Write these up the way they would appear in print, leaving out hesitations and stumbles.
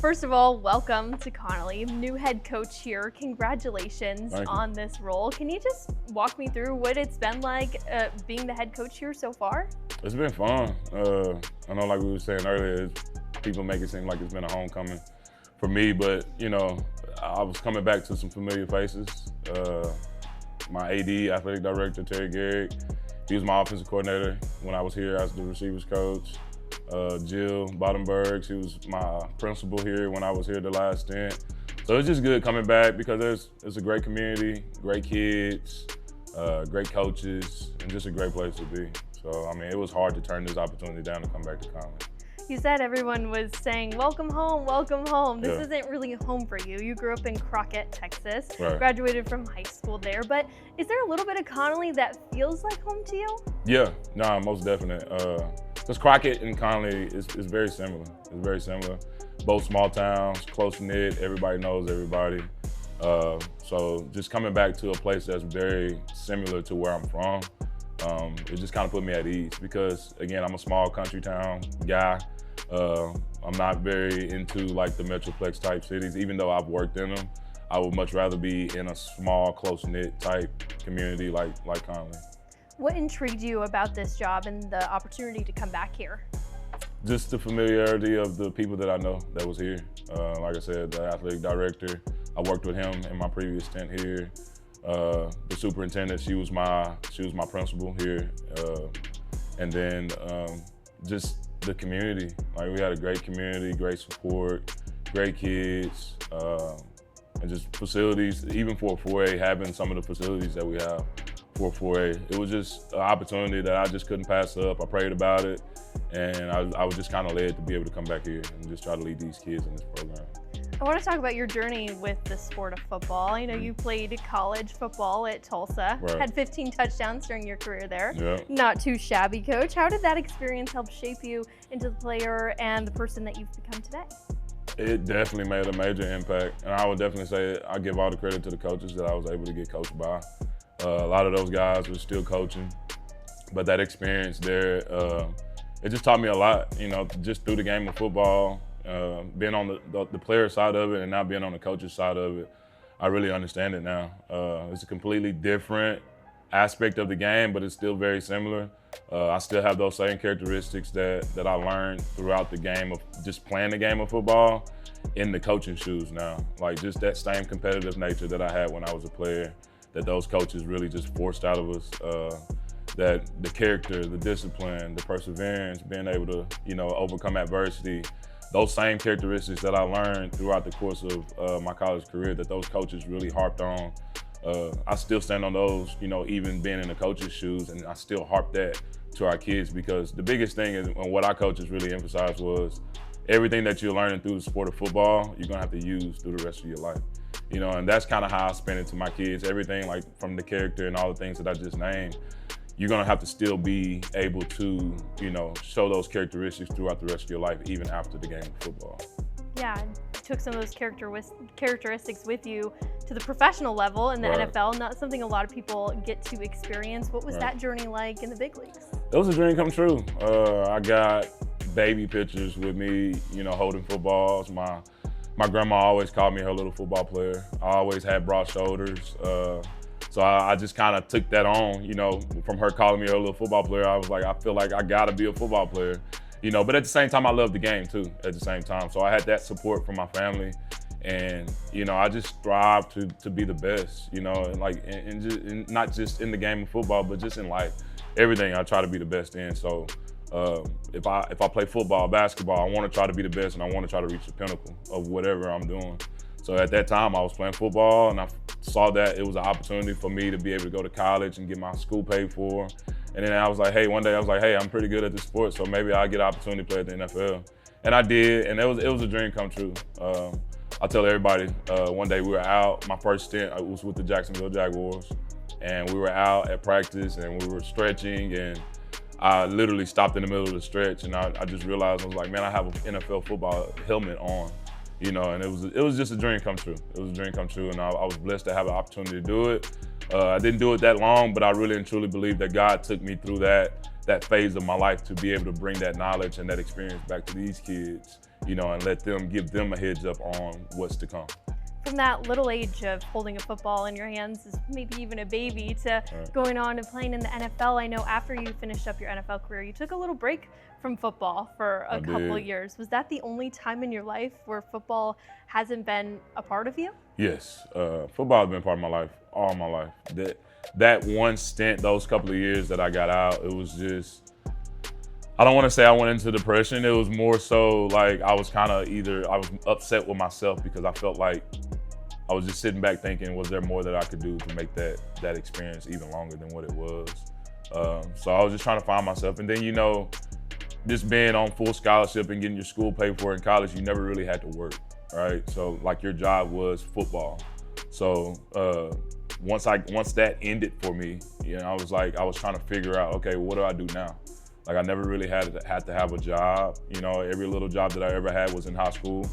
First of all, welcome to Connally, new head coach here. Congratulations on this role. Can you just walk me through what it's been like being the head coach here so far? It's been fun. I know, like we were saying earlier, people make it seem like it's been a homecoming for me, but you know, I was coming back to some familiar faces. My AD, athletic director, Terry Garrick, he was my offensive coordinator when I was here as the receivers coach. Jill Bottenberg, she was my principal here when I was here the last stint. So it's just good coming back because it's a great community, great kids, great coaches, and just a great place to be. So, I mean, it was hard to turn this opportunity down to come back to Connally. You said everyone was saying, welcome home, welcome home. This isn't really home for you. You grew up in Crockett, Texas, graduated from high school there, but is there a little bit of Connally that feels like home to you? Yeah, no, most definite. Because Crockett and Connally is very similar. It's very similar. Both small towns, close-knit, everybody knows everybody. So just coming back to a place that's very similar to where I'm from, it just kind of put me at ease because, again, I'm a small country town guy. I'm not very into like the Metroplex type cities, even though I've worked in them. I would much rather be in a small, close-knit type community like Connally. What intrigued you about this job and the opportunity to come back here? Just the familiarity of the people that I know that was here. Like I said, the athletic director, I worked with him in my previous stint here. The superintendent, she was my principal here. And then just the community. Like we had a great community, great support, great kids, and just facilities, even for a 4A, having some of the facilities that we have for 4A. It was just an opportunity that I just couldn't pass up. I prayed about it, and I was just kind of led to be able to come back here and just try to lead these kids in this program. I want to talk about your journey with the sport of football. I know you played college football at Tulsa, had 15 touchdowns during your career there. Not too shabby, Coach. How did that experience help shape you into the player and the person that you've become today? It definitely made a major impact, and I would definitely say I give all the credit to the coaches that I was able to get coached by. A lot of those guys were still coaching, but that experience there, it just taught me a lot, you know, just through the game of football, being on the player side of it and now being on the coach's side of it. I really understand it now. It's a completely different aspect of the game, but it's still very similar. I still have those same characteristics that I learned throughout the game of just playing the game of football in the coaching shoes now. Like just that same competitive nature that I had when I was a player, that those coaches really just forced out of us. That the character, the discipline, the perseverance, being able to, you know, overcome adversity, those same characteristics that I learned throughout the course of my college career that those coaches really harped on. I still stand on those, you know, even being in the coach's shoes, and I still harp that to our kids because the biggest thing is, and what our coaches really emphasized was, everything that you're learning through the sport of football, you're gonna have to use through the rest of your life. You know, and that's kind of how I spend it to my kids. Everything like from the character and all the things that I just named, you're gonna have to still be able to, you know, show those characteristics throughout the rest of your life, even after the game of football. Yeah, took some of those characteristics with you to the professional level in the NFL, not something a lot of people get to experience. What was that journey like in the big leagues? It was a dream come true. I got baby pictures with me, you know, holding footballs. My grandma always called me her little football player. I always had broad shoulders. So I just kind of took that on, you know, from her calling me her little football player. I was like, I feel like I gotta be a football player, you know, but at the same time, I love the game too, at the same time. So I had that support from my family, and, you know, I just strive to be the best, you know, and like, and not just in the game of football, but just in life. Everything I try to be the best in. So if I play football, basketball, I want to try to be the best, and I want to try to reach the pinnacle of whatever I'm doing. So at that time, I was playing football, and I saw that it was an opportunity for me to be able to go to college and get my school paid for. And then I was like, hey, one day I was like, hey, I'm pretty good at this sport, so maybe I'll get an opportunity to play at the NFL. And I did, and it was a dream come true. I tell everybody, one day we were out, my first stint was with the Jacksonville Jaguars, and we were out at practice, and we were stretching, and I literally stopped in the middle of the stretch, and I just realized, I was like, man, I have an NFL football helmet on. You know, and it was just a dream come true. It was a dream come true, and I was blessed to have an opportunity to do it. I didn't do it that long, but I really and truly believe that God took me through that phase of my life to be able to bring that knowledge and that experience back to these kids and let them give them a heads up on what's to come. From that little age of holding a football in your hands as maybe even a baby to going on and playing in the NFL, I know after you finished up your NFL career, you took a little break from football for a couple of years. Was that the only time in your life where football hasn't been a part of you? Yes, football has been part of my life, all my life. That one stint, those couple of years that I got out, it was just, I don't want to say I went into depression. It was more so like I was upset with myself because I felt like I was just sitting back thinking, was there more that I could do to make that experience even longer than what it was? So I was just trying to find myself. And then, just being on full scholarship and getting your school paid for in college, you never really had to work, right? So like your job was football. So once that ended for me, I was trying to figure out, okay, what do I do now? Like I never really had to have a job. Every little job that I ever had was in high school.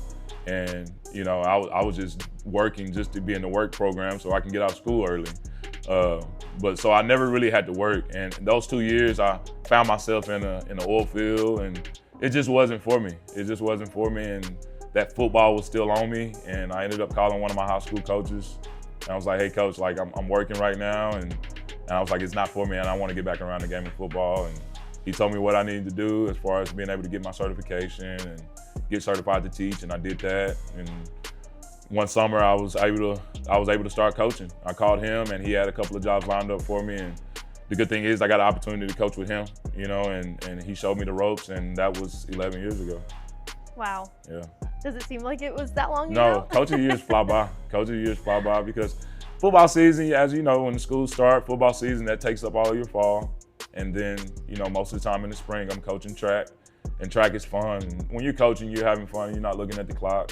And, I was just working just to be in the work program so I can get out of school early. But so I never really had to work. And those 2 years, I found myself in the oil field, and it just wasn't for me. It just wasn't for me. And that football was still on me. And I ended up calling one of my high school coaches. And I was like, hey, coach, like I'm working right now. And I was like, it's not for me. And I want to get back around the game of football. And he told me what I needed to do as far as being able to get my certification and get certified to teach, and I did that. And one summer I was able to start coaching. I called him, and he had a couple of jobs lined up for me. And the good thing is I got an opportunity to coach with him, and he showed me the ropes, and that was 11 years ago. Wow. Yeah. Does it seem like it was that long ago? No, coaching years fly by. Coaching years fly by because football season, as you know, when the schools start, football season, that takes up all of your fall. And then, most of the time in the spring, I'm coaching track. And track is fun. And when you're coaching, you're having fun. You're not looking at the clock.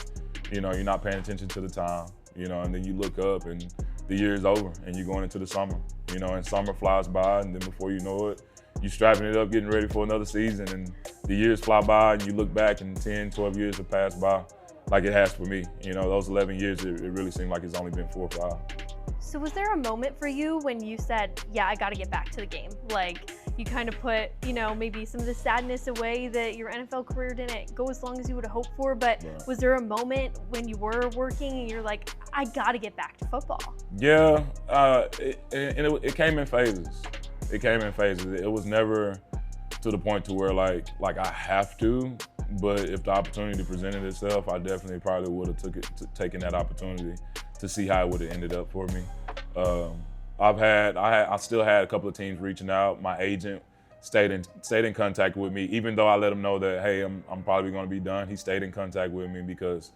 You're not paying attention to the time. And then you look up and the year is over and you're going into the summer. And summer flies by, and then before you know it, you're strapping it up, getting ready for another season. And the years fly by, and you look back, and 10, 12 years have passed by, like it has for me. Those 11 years, it really seemed like it's only been 4 or 5. So was there a moment for you when you said, yeah, I got to get back to the game? Like you kind of put, maybe some of the sadness away that your NFL career didn't go as long as you would have hoped for, but was there a moment when you were working and you're like, I got to get back to football? Yeah, it came in phases. It came in phases. It was never to the point to where like I have to, but if the opportunity presented itself, I definitely probably would have taken that opportunity to see how it would have ended up for me. I still had a couple of teams reaching out. My agent stayed in contact with me, even though I let him know that, hey, I'm probably going to be done. He stayed in contact with me because,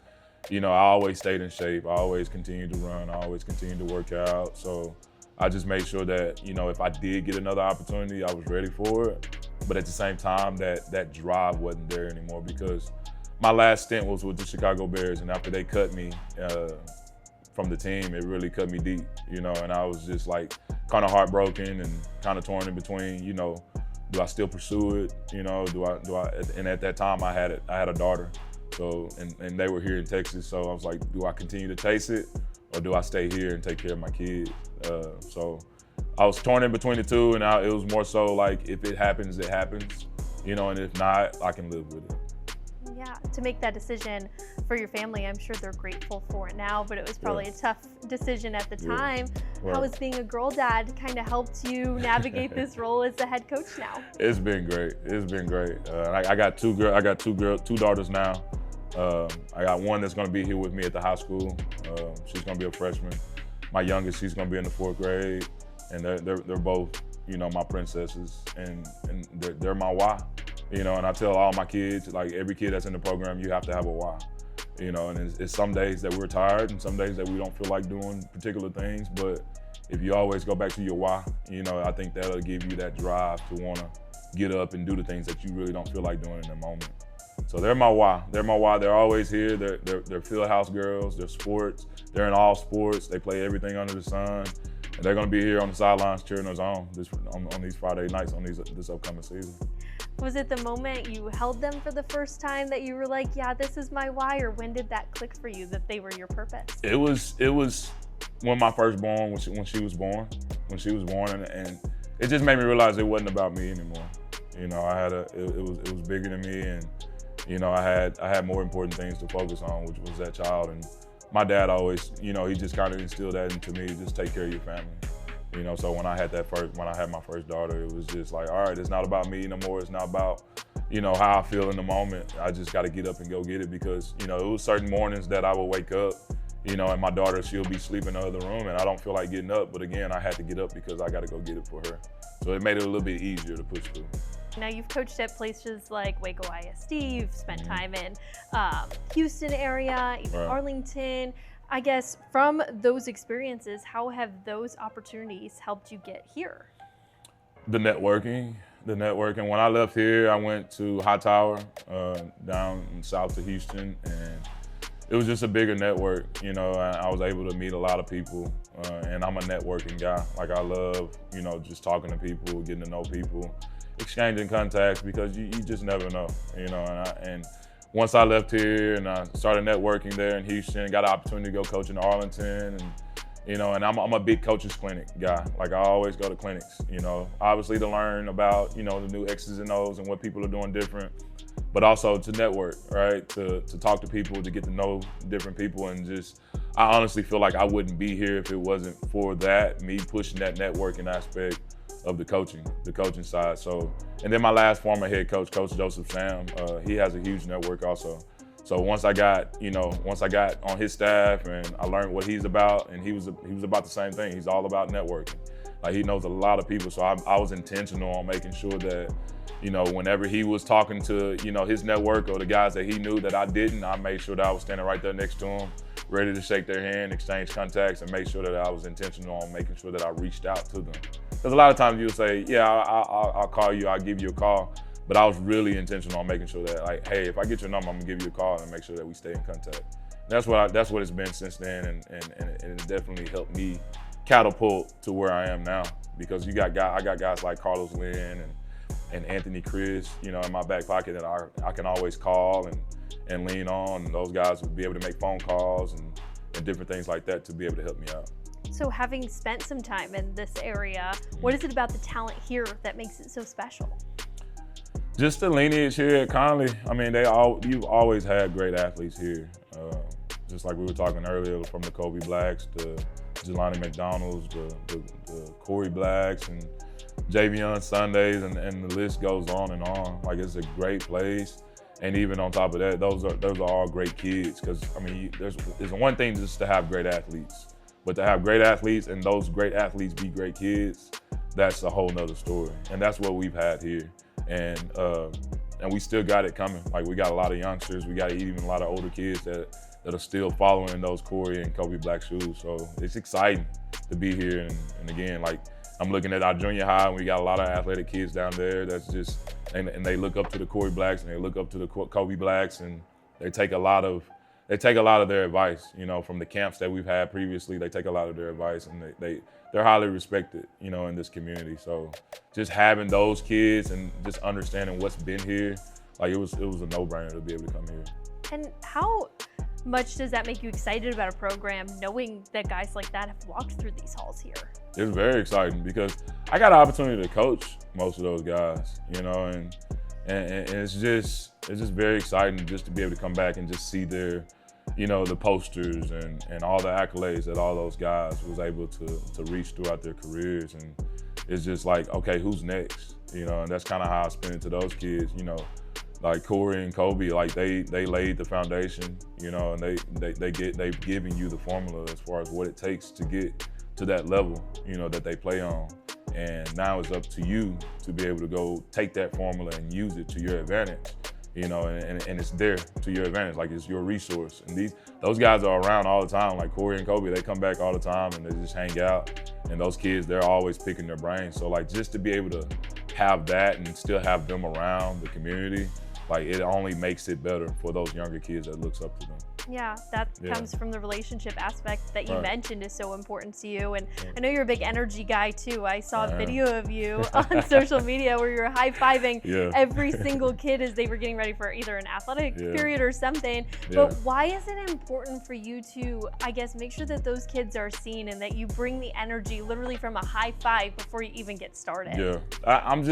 I always stayed in shape. I always continued to run. I always continued to work out. So I just made sure that, if I did get another opportunity, I was ready for it. But at the same time, that drive wasn't there anymore because my last stint was with the Chicago Bears, and after they cut me from the team, it really cut me deep, and I was just like kind of heartbroken and kind of torn in between, do I still pursue it? Do I? And at that time, I had a daughter, so and they were here in Texas, so I was like, do I continue to chase it, or do I stay here and take care of my kids? So I was torn in between the two, and it was more so like, if it happens, it happens, and if not, I can live with it. Yeah, to make that decision for your family, I'm sure they're grateful for it now, but it was probably a tough decision at the time. Right. How has being a girl dad kind of helped you navigate this role as the head coach now? It's been great. It's been great. I got two daughters now. I got one that's going to be here with me at the high school. She's going to be a freshman. My youngest, she's going to be in the 4th grade, and they're both, my princesses, and they're my why. And I tell all my kids, like every kid that's in the program, you have to have a why. And it's some days that we're tired and some days that we don't feel like doing particular things, but if you always go back to your why, I think that'll give you that drive to want to get up and do the things that you really don't feel like doing in the moment. So they're my why. They're my why. They're always here. They're field house girls. They're sports. They're in all sports. They play everything under the sun. And they're going to be here on the sidelines cheering us on these Friday nights on this upcoming season. Was it the moment you held them for the first time that you were like, yeah, this is my why, or when did that click for you that they were your purpose? It was when my firstborn, when she was born, and it just made me realize it wasn't about me anymore. It was bigger than me, and You know, I had more important things to focus on, which was that child. And my dad always, you know, he just kind of instilled that into me, just take care of your family. You know, so when I had my first daughter, it was just like, all right, it's not about me no more. It's not about, you know, how I feel in the moment. I just got to get up and go get it, because, you know, it was certain mornings that I would wake up, you know, and my daughter, she'll be sleeping in the other room and I don't feel like getting up. But again, I had to get up because I got to go get it for her. So it made it a little bit easier to push through. Now you've coached at places like Waco ISD, you've spent time in Houston area, even Arlington. I guess from those experiences, how have those opportunities helped you get here? The networking. When I left here, I went to Hightower, down south of Houston, and it was just a bigger network. You know, I was able to meet a lot of people, and I'm a networking guy. Like, I love, you know, just talking to people, getting to know people, exchanging contacts, because you just never know, you know. And once I left here and I started networking there in Houston, got an opportunity to go coach in Arlington, and you know, and I'm a big coaches clinic guy. Like, I always go to clinics, you know, obviously to learn about, you know, the new X's and O's and what people are doing different, but also to network, right? To talk to people, to get to know different people, and just, I honestly feel like I wouldn't be here if it wasn't for that, me pushing that networking aspect of the coaching side. So, and then my last former head coach, Coach Joseph Sam, he has a huge network also. So once I got on his staff and I learned what he's about, and he was about the same thing. He's all about networking. Like, he knows a lot of people. So I was intentional on making sure that, you know, whenever he was talking to, you know, his network or the guys that he knew that I didn't, I made sure that I was standing right there next to him, ready to shake their hand, exchange contacts, and make sure that I was intentional on making sure that I reached out to them. Because a lot of times you'll say, yeah, I'll call you, I'll give you a call. But I was really intentional on making sure that, like, hey, if I get your number, I'm gonna give you a call and make sure that we stay in contact. That's what it's been since then, and it definitely helped me catapult to where I am now. Because I got guys like Carlos Lynn and Anthony Chris, you know, in my back pocket that I can always call and lean on. And those guys will be able to make phone calls and different things like that to be able to help me out. So, having spent some time in this area, what is it about the talent here that makes it so special? Just the lineage here at Connally. I mean, you've always had great athletes here. Just like we were talking earlier, from the Kobe Blacks, the Jelani McDonald's, the Corey Blacks, and Javion Sundays, and the list goes on and on. Like, it's a great place. And even on top of that, those are all great kids. Because, I mean, there's one thing just to have great athletes, but to have great athletes and those great athletes be great kids, that's a whole nother story. And that's what we've had here. And we still got it coming. Like, we got a lot of youngsters, we got even a lot of older kids that are still following those Corey and Kobe Black shoes. So it's exciting to be here. And again, like, I'm looking at our junior high, and we got a lot of athletic kids down there that's just, and they look up to the Corey Blacks and they look up to the Kobe Blacks, and they take a lot of their advice, you know, from the camps that we've had previously. They take a lot of their advice, and they're highly respected, you know, in this community. So just having those kids and just understanding what's been here, like, it was a no-brainer to be able to come here. And how much does that make you excited about a program, knowing that guys like that have walked through these halls here? It's very exciting, because I got an opportunity to coach most of those guys, you know, and it's just very exciting just to be able to come back and just see their, you know, the posters and all the accolades that all those guys was able to reach throughout their careers. And it's just like, okay, who's next? You know, and that's kind of how I spin it to those kids, you know, like Corey and Kobe, like they laid the foundation, you know, and they've given you the formula as far as what it takes to get to that level, you know, that they play on. And now it's up to you to be able to go take that formula and use it to your advantage. You know, and it's there to your advantage, like, it's your resource. And those guys are around all the time, like Corey and Kobe, they come back all the time and they just hang out. And those kids, they're always picking their brains. So, like, just to be able to have that and still have them around the community, like, it only makes it better for those younger kids that looks up to them. Yeah, that comes from the relationship aspect that you mentioned is so important to you. And I know you're a big energy guy too. I saw a video of you on social media where you were high-fiving every single kid as they were getting ready for either an athletic period or something. But why is it important for you to, I guess, make sure that those kids are seen and that you bring the energy literally from a high five before you even get started? Yeah, I'm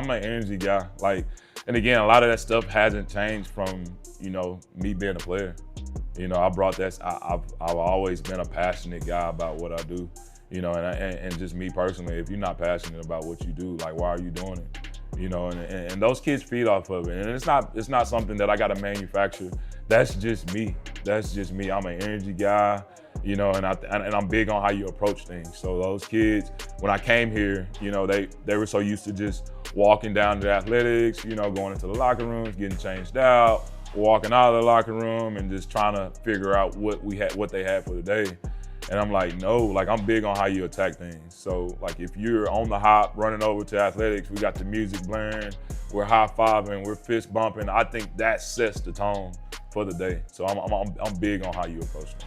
an energy guy. Like, and again, a lot of that stuff hasn't changed from, you know, me being a player. You know, I brought that. I've always been a passionate guy about what I do. You know, and just me personally, if you're not passionate about what you do, like, why are you doing it? You know, and those kids feed off of it. And it's not something that I got to manufacture. That's just me. That's just me. I'm an energy guy. You know, and I'm big on how you approach things. So those kids, when I came here, you know, they were so used to just walking down to athletics, you know, going into the locker rooms, getting changed out, walking out of the locker room, and just trying to figure out what they had for the day. And I'm like, no, like, I'm big on how you attack things. So like, if you're on the hop, running over to athletics, we got the music blaring, we're high-fiving, we're fist bumping. I think that sets the tone for the day. So I'm big on how you approach things.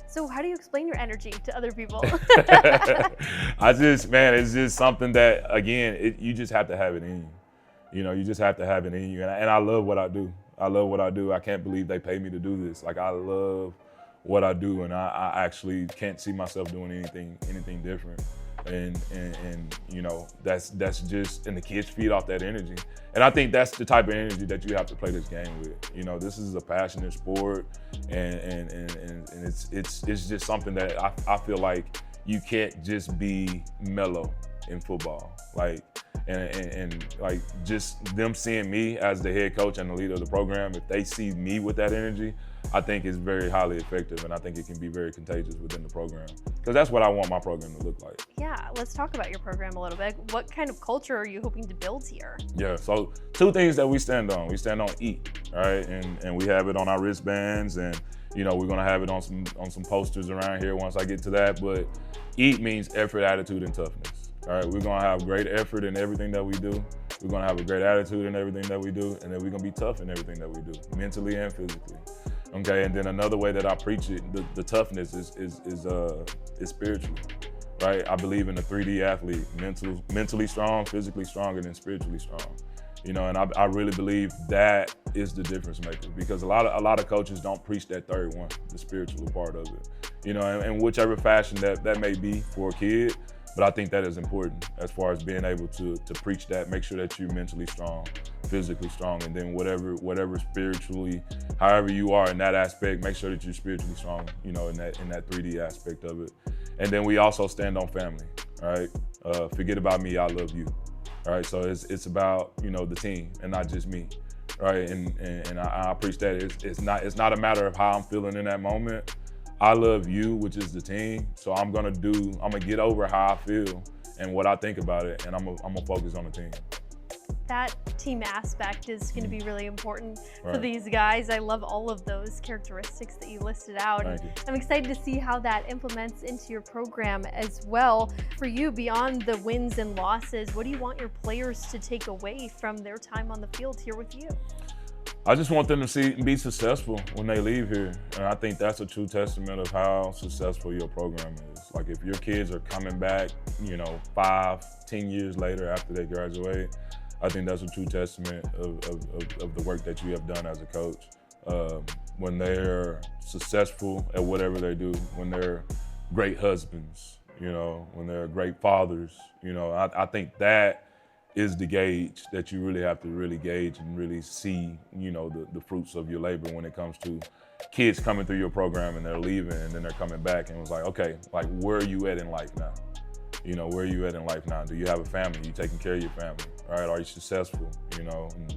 So how do you explain your energy to other people? It's just something that, again, you just have to have it in you. You know, you just have to have it in you. And I love what I do. I love what I do. I can't believe they pay me to do this. Like, I love what I do, and I actually can't see myself doing anything different. And you know, that's just, and the kids feed off that energy. And I think that's the type of energy that you have to play this game with. You know, this is a passionate sport, and it's just something that I feel like you can't just be mellow in football. Like, and like, just them seeing me as the head coach and the leader of the program, if they see me with that energy, I think it's very highly effective, and I think it can be very contagious within the program, because that's what I want my program to look like. Yeah, let's talk about your program a little bit. What kind of culture are you hoping to build here? Yeah, so 2 things that we stand on. We stand on EAT, right? And we have it on our wristbands, and you know, we're gonna have it on some posters around here once I get to that. But EAT means effort, attitude, and toughness. All right, we're gonna have great effort in everything that we do. We're gonna have a great attitude in everything that we do, and then we're gonna be tough in everything that we do, mentally and physically. Okay, and then another way that I preach it, the toughness is spiritual, right? I believe in the 3D athlete, mentally strong, physically stronger than spiritually strong. You know, and I really believe that is the difference maker, because a lot of coaches don't preach that third one, the spiritual part of it. You know, in whichever fashion that may be for a kid. But I think that is important as far as being able to preach that, make sure that you're mentally strong, physically strong, and then whatever spiritually, however you are in that aspect, make sure that you're spiritually strong, you know, in that 3D aspect of it. And then we also stand on family, all right? Forget about me, I love you, all right? So it's about, you know, the team and not just me, right? And I preach that it's not a matter of how I'm feeling in that moment. I love you, which is the team. So I'm gonna get over how I feel and what I think about it, and I'm gonna focus on the team. That team aspect is going to be really important for these guys. I love all of those characteristics that you listed out. I'm excited to see how that implements into your program as well. For you, beyond the wins and losses, what do you want your players to take away from their time on the field here with you? I just want them to be successful when they leave here. And I think that's a true testament of how successful your program is. Like, if your kids are coming back, you know, 5-10 years later after they graduate, I think that's a true testament of the work that you have done as a coach. When they're successful at whatever they do, when they're great husbands, you know, when they're great fathers, you know, I think that is the gauge that you really have to really gauge and really see, you know, the fruits of your labor when it comes to kids coming through your program and they're leaving and then they're coming back, and it was like, okay, like, where are you at in life now? You know, where are you at in life now? Do you have a family? Are you taking care of your family, right? Are you successful, you know? And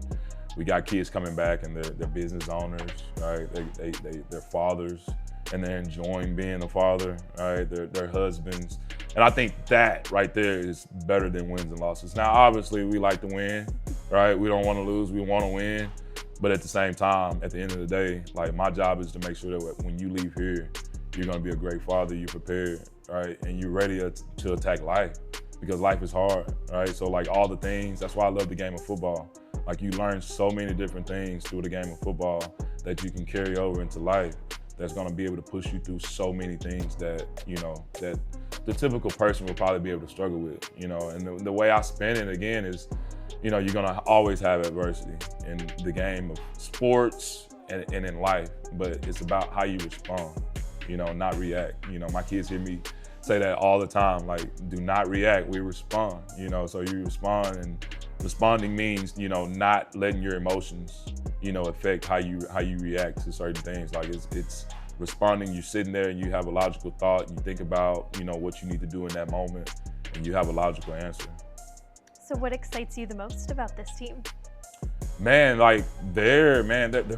we got kids coming back and they're business owners, right? They're fathers and they're enjoying being a father, right? They're husbands. And I think that right there is better than wins and losses. Now, obviously, we like to win, right? We don't want to lose, we want to win. But at the same time, at the end of the day, like, my job is to make sure that when you leave here, you're going to be a great father, you're prepared, right? And you're ready to attack life, because life is hard, right? So, like, all the things, that's why I love the game of football. Like, you learn so many different things through the game of football that you can carry over into life. that's gonna be able to push you through so many things that, you know, that the typical person will probably be able to struggle with, you know. And the way I spin it, again, is, you know, you're gonna always have adversity in the game of sports and in life, but it's about how you respond, you know, not react. You know, my kids hear me say that all the time, like, do not react, we respond, you know. So you respond, and responding means, you know, not letting your emotions, you know, affect how you react to certain things. Like, it's responding, you're sitting there and you have a logical thought, you think about, you know, what you need to do in that moment, and you have a logical answer. So what excites you the most about this team? Man, like, they're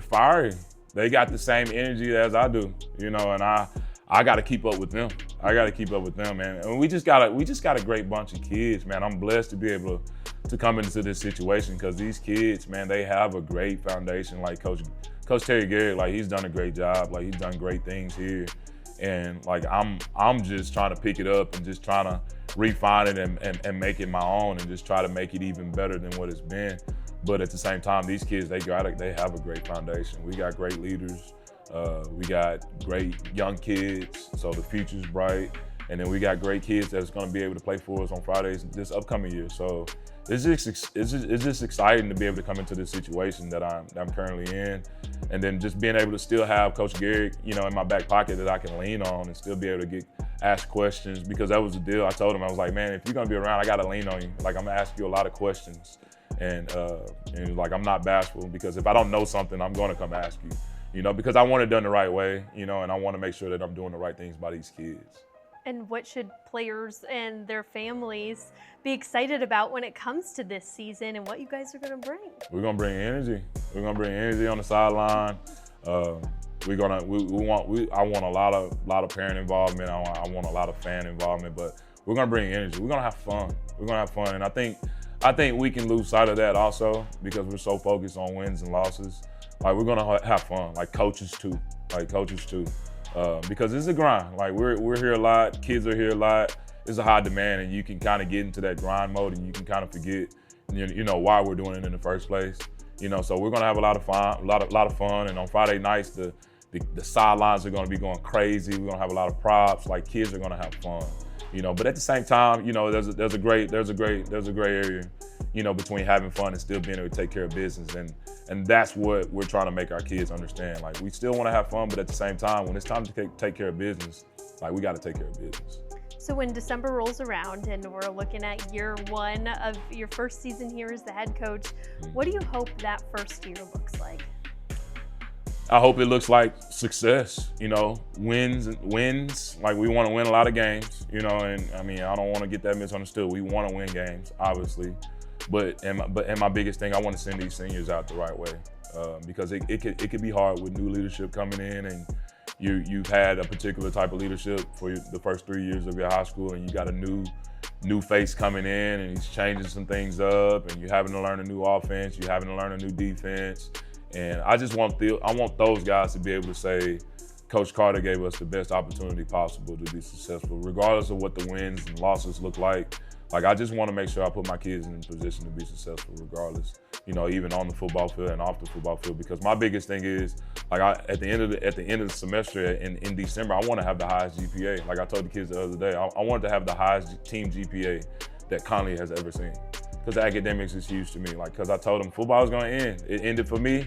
fiery. They got the same energy as I do, you know, and I got to keep up with them. I got to keep up with them, man. And we just got a great bunch of kids, man. I'm blessed to be able to come into this situation, because these kids, man, they have a great foundation. Like Coach Terry Garrett, like, he's done a great job. Like, he's done great things here. And like, I'm just trying to pick it up and just trying to refine it and make it my own, and just try to make it even better than what it's been. But at the same time, these kids, they have a great foundation. We got great leaders. We got great young kids, so the future's bright. And then we got great kids that's gonna be able to play for us on Fridays this upcoming year. So it's just exciting to be able to come into this situation that I'm currently in. And then just being able to still have Coach Garrett, you know, in my back pocket that I can lean on, and still be able to get asked questions, because that was the deal. I told him, I was like, man, if you're gonna be around, I gotta lean on you. Like, I'm gonna ask you a lot of questions. And like, I'm not bashful, because if I don't know something, I'm gonna come ask you. You know, because I want it done the right way, you know, and I want to make sure that I'm doing the right things by these kids. And what should players and their families be excited about when it comes to this season, and what you guys are going to bring? We're going to bring energy. We're going to bring energy on the sideline. I want a lot of parent involvement. I want a lot of fan involvement, but we're going to bring energy. We're going to have fun. We're going to have fun. And I think we can lose sight of that also, because we're so focused on wins and losses. Like, we're gonna have fun, like coaches too, because it's a grind. Like, we're here a lot, kids are here a lot. It's a high demand, and you can kind of get into that grind mode, and you can kind of forget, you know, why we're doing it in the first place. You know, so we're gonna have a lot of fun, a lot of fun. And on Friday nights, the sidelines are gonna be going crazy. We're gonna have a lot of props. Like, kids are gonna have fun. You know, but at the same time, you know, there's a gray area, you know, between having fun and still being able to take care of business. And that's what we're trying to make our kids understand. Like, we still want to have fun, but at the same time, when it's time to take care of business, like, we got to take care of business. So when December rolls around and we're looking at year one of your first season here as the head coach, what do you hope that first year looks like? I hope it looks like success, you know, wins. Like, we want to win a lot of games, you know, and I mean, I don't want to get that misunderstood. We want to win games, obviously. But my biggest thing, I want to send these seniors out the right way, because it could be hard with new leadership coming in, and you've had a particular type of leadership for the first 3 years of your high school, and you got a new face coming in, and he's changing some things up, and you're having to learn a new offense, you're having to learn a new defense, and I want those guys to be able to say, Coach Carter gave us the best opportunity possible to be successful, regardless of what the wins and losses look like. Like, I just want to make sure I put my kids in a position to be successful regardless, you know, even on the football field and off the football field. Because my biggest thing is, like, at the end of the semester in December, I want to have the highest GPA. Like I told the kids the other day, I wanted to have the highest team GPA that Connally has ever seen. Because academics is huge to me. Like, because I told them football was going to end. It ended for me,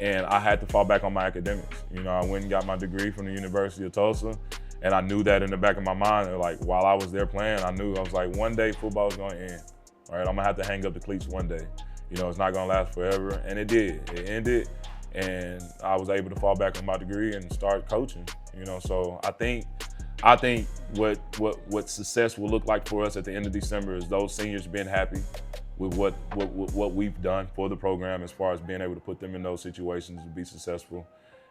and I had to fall back on my academics. You know, I went and got my degree from the University of Tulsa. And I knew that in the back of my mind, like, while I was there playing, I was like, one day football is gonna end, all right? I'm gonna have to hang up the cleats one day. You know, it's not gonna last forever, and it did. It ended, and I was able to fall back on my degree and start coaching, you know? So I think what success will look like for us at the end of December is those seniors being happy with what we've done for the program, as far as being able to put them in those situations to be successful.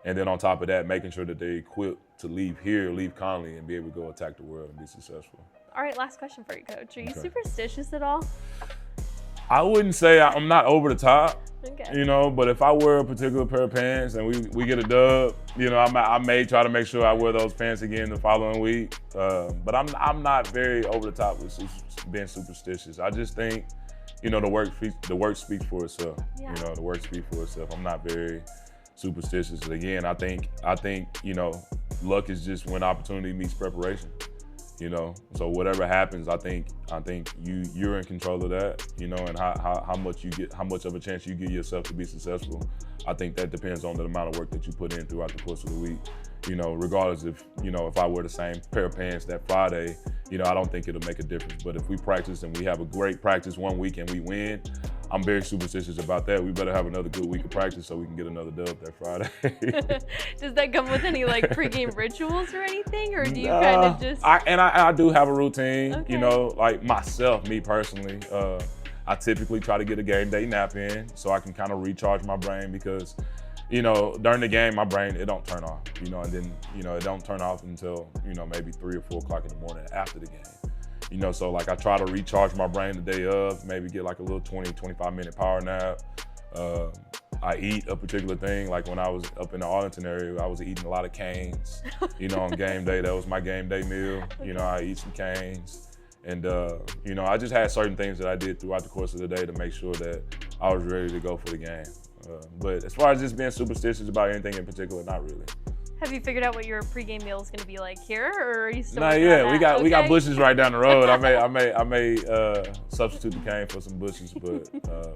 And then on top of that, making sure that they're equipped to leave Connally, and be able to go attack the world and be successful. All right, last question for you, Coach. Are you superstitious at all? I wouldn't say I'm not over the top, okay, you know, but if I wear a particular pair of pants and we get a dub, you know, I may try to make sure I wear those pants again the following week. But I'm not very over the top with being superstitious. I just think, you know, the work speaks for itself. Yeah. You know, the work speaks for itself. I'm not very superstitious. Again, I think you know, luck is just when opportunity meets preparation. You know, so whatever happens, I think you're in control of that. You know, and how much of a chance you give yourself to be successful. I think that depends on the amount of work that you put in throughout the course of the week. You know, regardless if I wear the same pair of pants that Friday, you know, I don't think it'll make a difference. But if we practice and we have a great practice one week and we win, I'm very superstitious about that. We better have another good week of practice so we can get another dub that Friday. Does that come with any like pregame rituals or anything, or do you kind of just? I do have a routine. Okay. You know, like me personally. I typically try to get a game day nap in so I can kind of recharge my brain because, you know, during the game, my brain, it don't turn off, you know, and then, you know, it don't turn off until, you know, maybe 3 or 4 o'clock in the morning after the game. You know, so like I try to recharge my brain the day of, maybe get like a little 20, 25-minute power nap. I eat a particular thing, like when I was up in the Arlington area, I was eating a lot of canes, you know, on game day. That was my game day meal. You know, I eat some canes. And, you know, I just had certain things that I did throughout the course of the day to make sure that I was ready to go for the game. But as far as just being superstitious about anything in particular, not really. Have you figured out what your pregame meal is going to be like here, or are you still? Not yet. We got bushes right down the road. I may substitute the cane for some bushes, but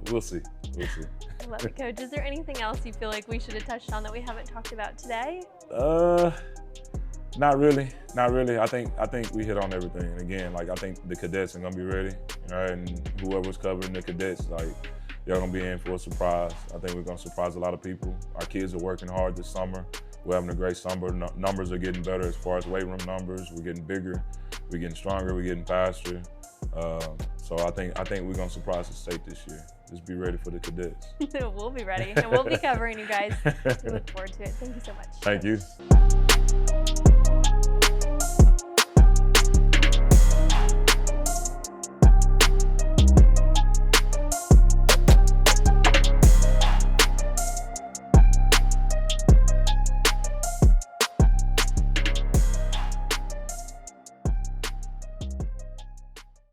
we'll see. We'll see. I love it, Coach. Is there anything else you feel like we should have touched on that we haven't talked about today? Not really. I think we hit on everything. And again, like I think the cadets are gonna be ready, all right? And whoever's covering the cadets, like they're gonna be in for a surprise. I think we're gonna surprise a lot of people. Our kids are working hard this summer. We're having a great summer. Numbers are getting better as far as weight room numbers. We're getting bigger. We're getting stronger. We're getting faster. So I think we're gonna surprise the state this year. Just be ready for the cadets. We'll be ready, and we'll be covering you guys. We look forward to it. Thank you so much. Thank you.